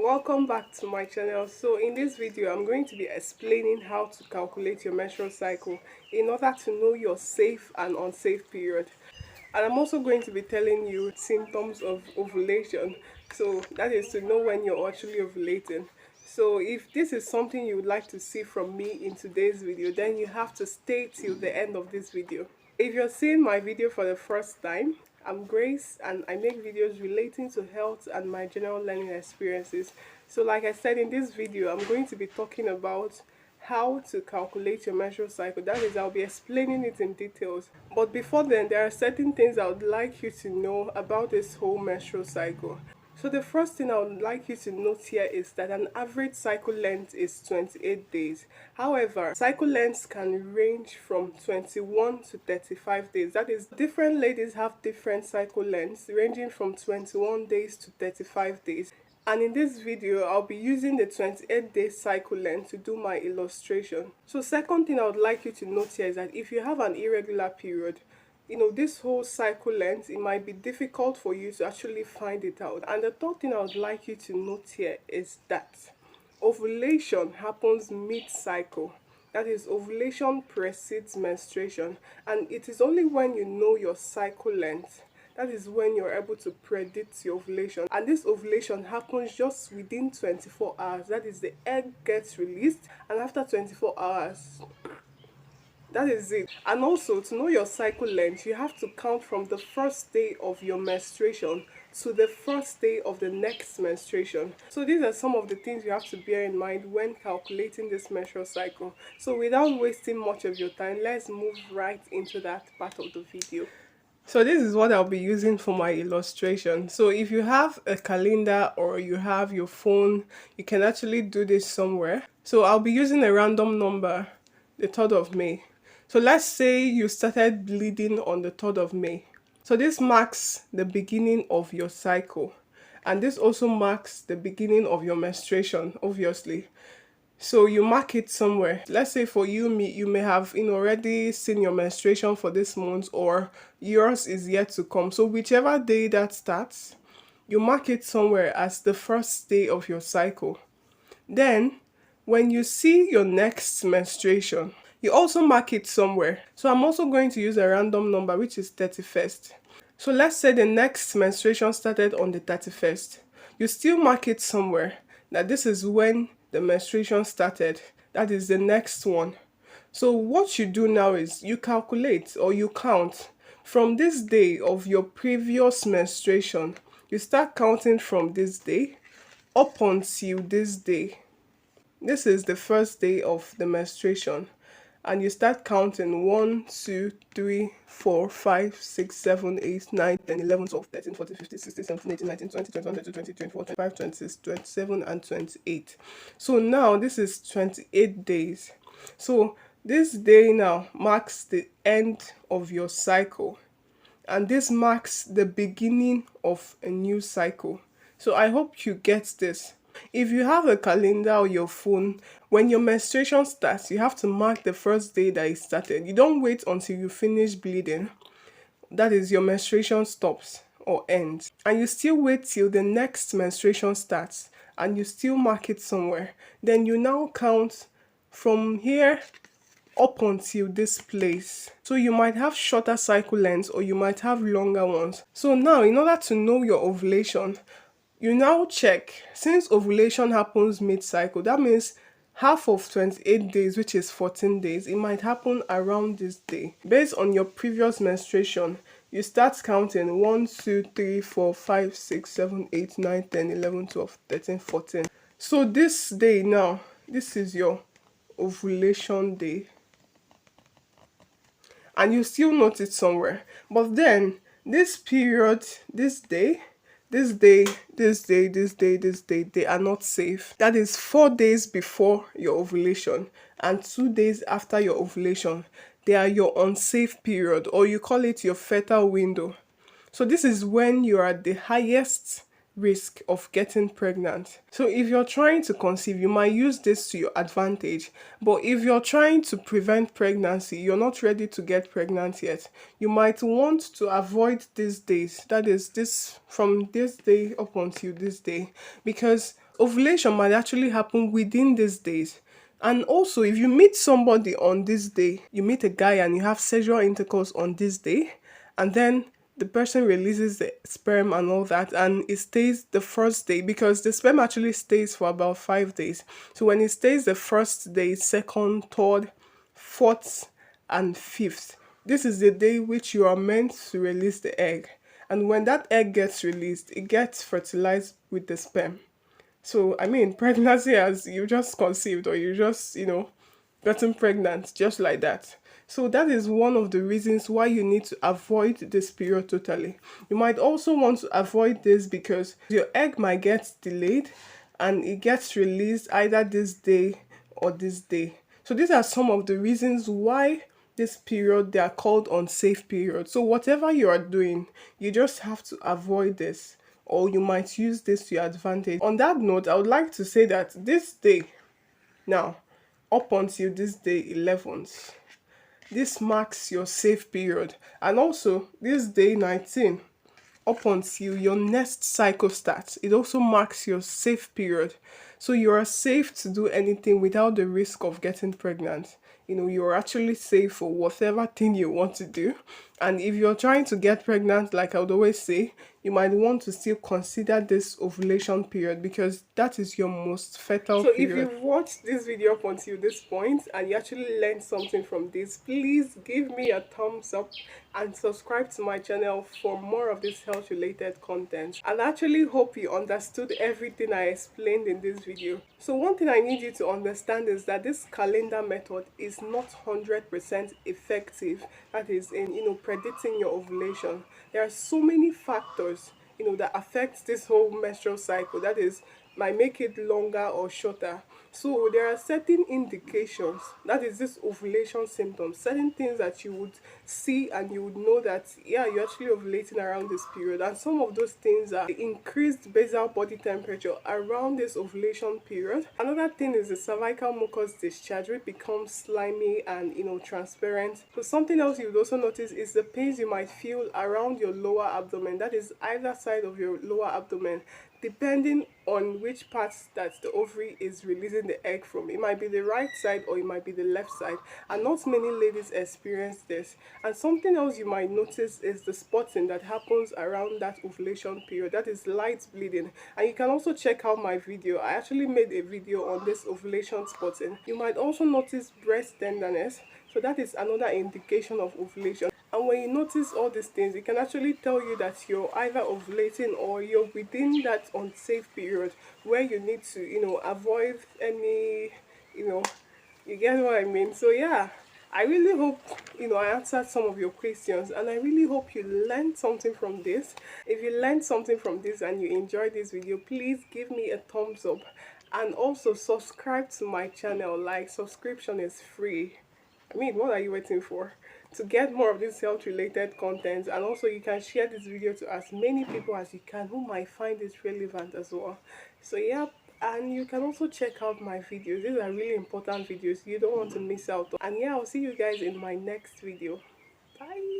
Welcome back to my channel. So in this video I'm going to be explaining how to calculate your menstrual cycle in order to know your safe and unsafe period. And I'm also going to be telling you symptoms of ovulation, so that is to know when you're actually ovulating. So if this is something you would like to see from me in today's video, then you have to stay till the end of this video. If you're seeing my video for the first time, I'm Grace and I make videos relating to health and my general learning experiences. So like I said, in this video I'm going to be talking about how to calculate your menstrual cycle. That is, I'll be explaining it in details. But before then, there are certain things I would like you to know about this whole menstrual cycle. So the first thing I would like you to note here is that an average cycle length is 28 days. However, cycle lengths can range from 21 to 35 days. That is, different ladies have different cycle lengths ranging from 21 days to 35 days. And in this video, I'll be using the 28-day cycle length to do my illustration. So second thing I would like you to note here is that if you have an irregular period, this whole cycle length, it might be difficult for you to actually find it out. And the third thing I would like you to note here is that ovulation happens mid-cycle. That is, ovulation precedes menstruation, and it is only when you know your cycle length that is when you're able to predict your ovulation. And this ovulation happens just within 24 hours. That is, the egg gets released, and after 24 hours, that is it. And also, to know your cycle length, you have to count from the first day of your menstruation to the first day of the next menstruation. So these are some of the things you have to bear in mind when calculating this menstrual cycle. So without wasting much of your time, let's move right into that part of the video. So this is what I'll be using for my illustration. So if you have a calendar or you have your phone, you can actually do this somewhere. So I'll be using a random number, the 3rd of May. So let's say you started bleeding on the 3rd of May. So this marks the beginning of your cycle. And this also marks the beginning of your menstruation, obviously. So you mark it somewhere. Let's say for you may have already seen your menstruation for this month, or yours is yet to come. So whichever day that starts, you mark it somewhere as the first day of your cycle. Then when you see your next menstruation, you also mark it somewhere. So I'm also going to use a random number, which is 31st. So let's say the next menstruation started on the 31st. You still mark it somewhere that this is when the menstruation started. That is the next one. So what you do now is you calculate or you count from this day of your previous menstruation. You start counting from this day up until this day. This is the first day of the menstruation. And you start counting 1, 2, 3, 4, 5, 6, 7, 8, 9, 10, 11, 12, 13, 14, 15, 16, 17, 18, 19, 20, 21, 22, 23, 24, 25, 26, 27, and 28. So now this is 28 days. So this day now marks the end of your cycle. And this marks the beginning of a new cycle. So I hope you get this. If you have a calendar or your phone, when your menstruation starts, you have to mark the first day that it started. You don't wait until you finish bleeding. That is, your menstruation stops or ends. And you still wait till the next menstruation starts and you still mark it somewhere. Then you now count from here up until this place. So you might have shorter cycle lengths or you might have longer ones. So now, in order to know your ovulation, you now check, since ovulation happens mid-cycle, that means half of 28 days, which is 14 days, it might happen around this day. Based on your previous menstruation, you start counting 1, 2, 3, 4, 5, 6, 7, 8, 9, 10, 11, 12, 13, 14. So this day now, this is your ovulation day. And you still note it somewhere. But then, this period, this day, they are not safe. That is 4 days before your ovulation and 2 days after your ovulation. They are your unsafe period, or you call it your fertile window. So this is when you are at the highest risk of getting pregnant. So if you're trying to conceive, you might use this to your advantage. But if you're trying to prevent pregnancy, you're not ready to get pregnant yet, you might want to avoid these days. That is, this from this day up until this day, because Ovulation might actually happen within these days. And also, if you meet somebody on this day, you meet a guy and you have sexual intercourse on this day, and then the person releases the sperm and all that, and it stays the first day because the sperm actually stays for about 5 days. So when it stays the first day, second, third, fourth, and fifth, this is the day which you are meant to release the egg. And when that egg gets released, it gets fertilized with the sperm. So, I mean, pregnancy as you just conceived or you just, gotten pregnant just like that. So, that is one of the reasons why you need to avoid this period totally. You might also want to avoid this because your egg might get delayed and it gets released either this day or this day. So, these are some of the reasons why this period they are called unsafe period. So whatever you are doing, you just have to avoid this or you might use this to your advantage. On that note, I would like to say that this day now, up until this day 11th, this marks your safe period. And also this day 19 up until your next cycle starts. It also marks your safe period. So you are safe to do anything without the risk of getting pregnant. You're actually safe for whatever thing you want to do. And if you're trying to get pregnant, like I would always say, you might want to still consider this ovulation period because that is your most fertile period. So if you've watched this video up until this point and you actually learned something from this, please give me a thumbs up and subscribe to my channel for more of this health related content. And I actually hope you understood everything I explained in this video. So one thing I need you to understand is that this calendar method is not 100% effective. That is in predicting your ovulation. There are so many factors that affect this whole menstrual cycle. That is might make it longer or shorter. So there are certain indications, that is this ovulation symptoms, certain things that you would see and you would know that yeah, you're actually ovulating around this period. And some of those things are increased basal body temperature around this ovulation period. Another thing is the cervical mucus discharge, which becomes slimy and transparent. So something else you would also notice is the pains you might feel around your lower abdomen, that is either side of your lower abdomen, depending on which parts that the ovary is releasing the egg from. It might be the right side or it might be the left side, and not many ladies experience this. And something else you might notice is the spotting that happens around that ovulation period, that is light bleeding. And you can also check out my video. I actually made a video on this ovulation spotting. You might also notice breast tenderness, so that is another indication of ovulation. And when you notice all these things, it can actually tell you that you're either ovulating or you're within that unsafe period where you need to, avoid any, you get what I mean? So yeah, I really hope, I answered some of your questions and I really hope you learned something from this. If you learned something from this and you enjoyed this video, please give me a thumbs up and also subscribe to my channel. Like, subscription is free. I mean, what are you waiting for? To get more of this health related content, and also you can share this video to as many people as you can who might find it relevant as well. So yeah, and you can also check out my videos. These are really important videos you don't want to miss out on. And yeah, I'll see you guys in my next video. Bye.